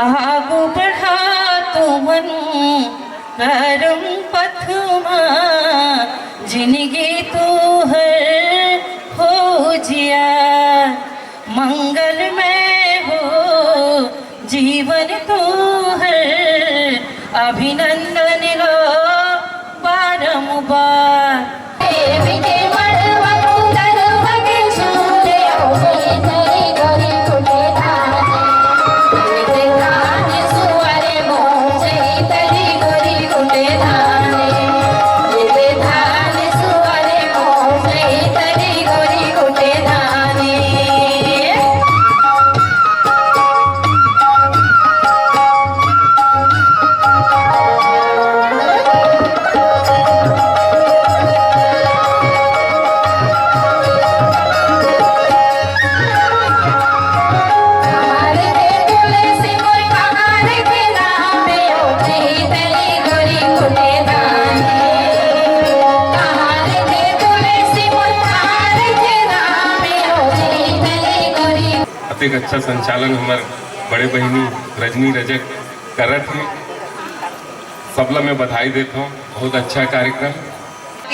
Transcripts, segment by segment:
આગો બઢાતો મન પરમ પથમાં જિંદગી તો હર હો जिया मंगलमय हो जीवन तो हर अभिनंदन लो बारंबार एक अच्छा संचालन हमारे बड़े बहनी रजनी रजक कर रहे थे। सबला मैं बधाई देता हूँ, बहुत अच्छा कार्यक्रम।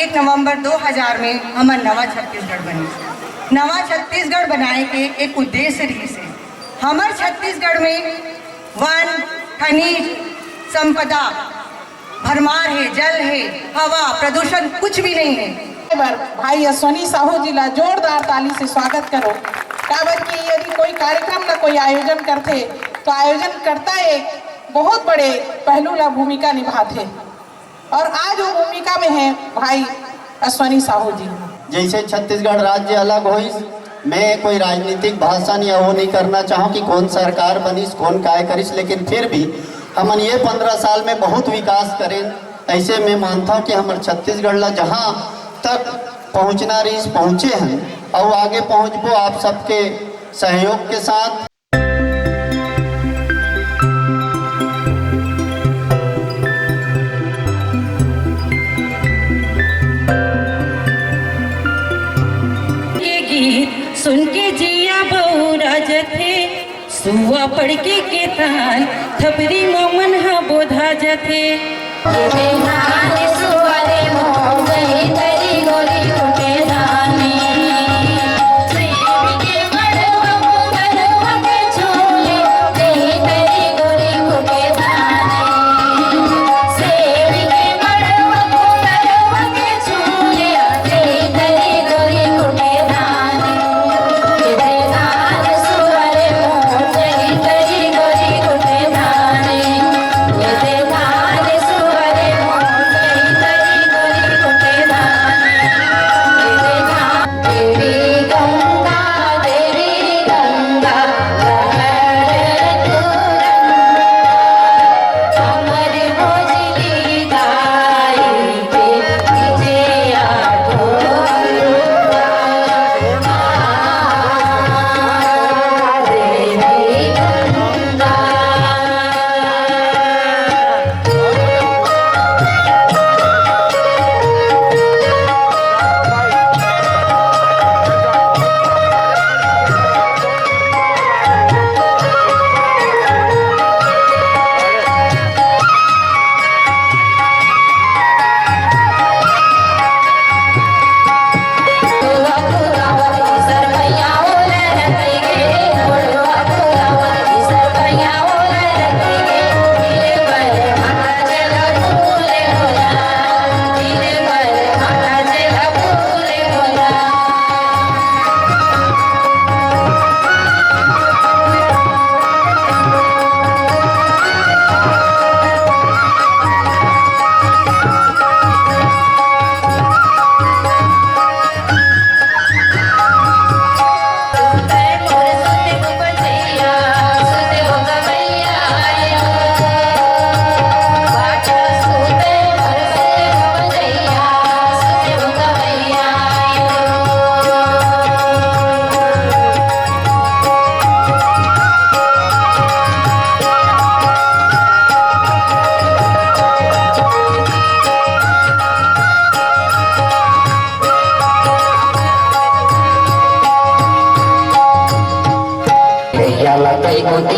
1 नवंबर 2000 में हमार नवा छत्तीसगढ़ बनी। नवा छत्तीसगढ़ बनाए के एक उद्देश्य रही से हमार छत्तीसगढ़ में वन खनिज संपदा भरमार है, जल है, हवा प्रदूषण कुछ भी नहीं है। भाई अश्वनी साहू जी ला जोरदार ताली से स्वागत करो। काबर की यदि कोई कार्यक्रम का कोई आयोजन करते तो आयोजन करता एक बहुत बड़े पहलू ला भूमिका निभाते और आज वो भूमिका में है भाई अश्वनी साहू जी। जैसे छत्तीसगढ़ राज्य अलग हुई, मैं कोई राजनीतिक भाषण या वो नहीं करना चाहूँ कि कौन सरकार बनीस कौन काय करीस, लेकिन फिर भी हमन ये 15 साल में बहुत विकास करें। ऐसे मैं मानता हूँ कि हमारे छत्तीसगढ़ ला जहाँ तक पहुँचना रही पहुँचे हैं और आगे पहुँचबो आप सबके सहयोग के साथ। ये गीत सुन के जिया बहुरा जथे सुआ पढ़ के तान थपरी मोमन हा बोधा जथे धान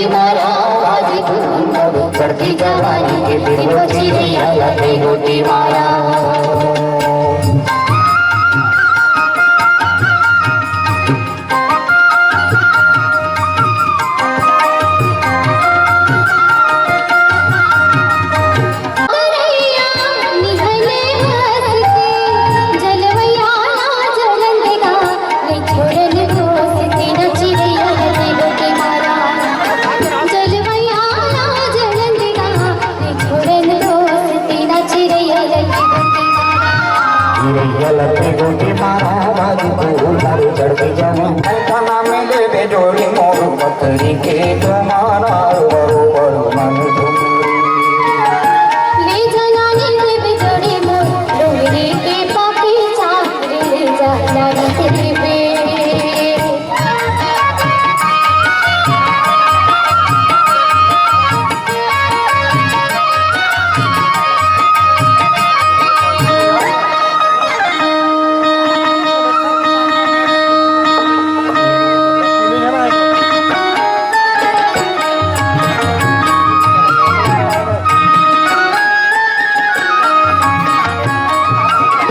गोटी मारा बाजी तू चढ़ती जवानी के फिर वो चिड़िया लगे गोटी मारा लगे गोटी मारा बाजी तू चढ़ती जवानी खाना में ले दे जोड़ी मोर पथरी के तुम्हारा बड़ो बड़ो मन झुमरी ले जनानी के बिजोड़ी मोर डोंगरी के पापी चांद ले जा नानी तेरी पे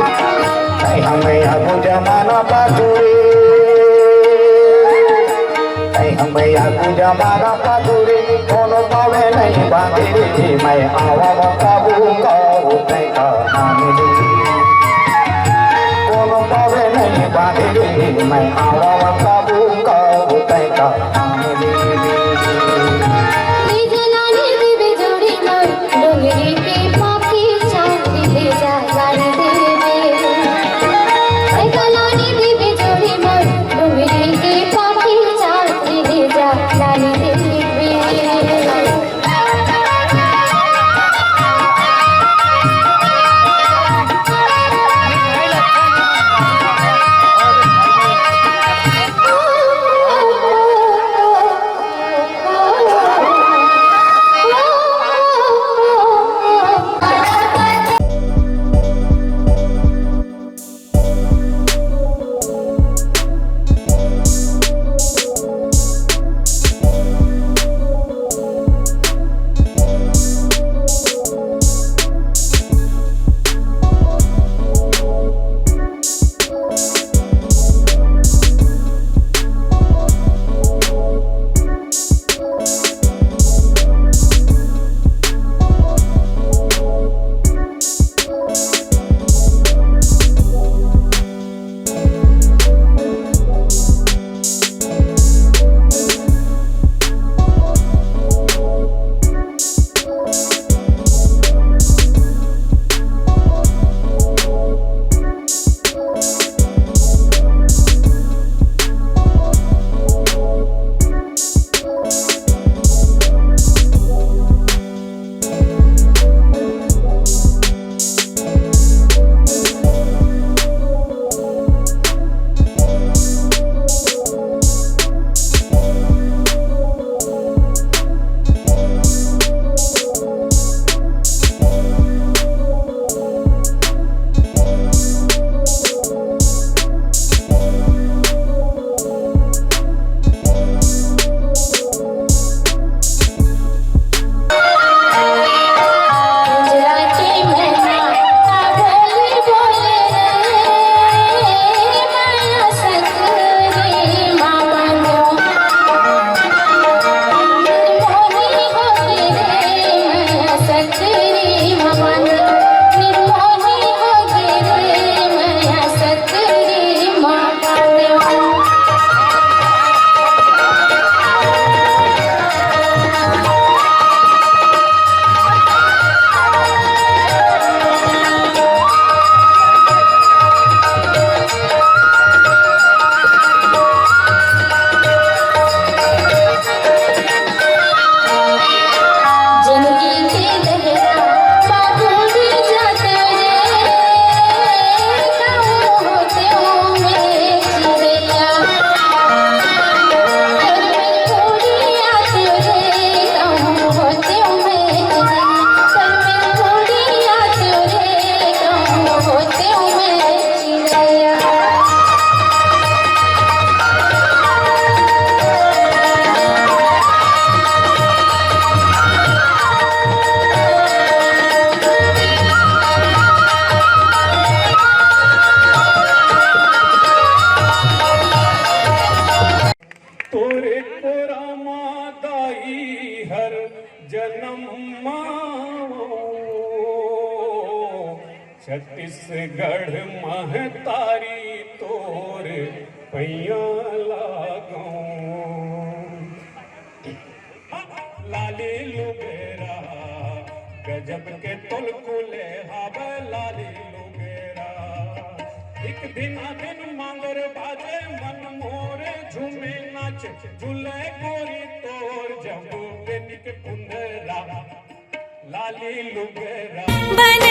हमें आगो जमाना पादुरे हमें आगो जमाना पादुरे कोनो पावे नहीं बांधे मैं आवा काबू काबू का मांगे कोनो पावे नहीं बांधे मैं आवा काबू काबू का मांगे ले जनानी के बिजोड़ी मोर डोंगरी के पापी चांद ले जा नानी तेरी पे कलानी दी बिजोड़ी मोर डोंगरी के पापी चांद ले जा नानी तेरी पे जन्म छत्तीसगढ़ महतारी तोर पैया लागो लाली लुगेरा गजब के तुलकुले हब लाली लुगेरा एक दिन मांगर बाजे मन मोरे झूमे नाच झूले गोरी तोर जब बेनिक कुंदरा लाली लुगेरा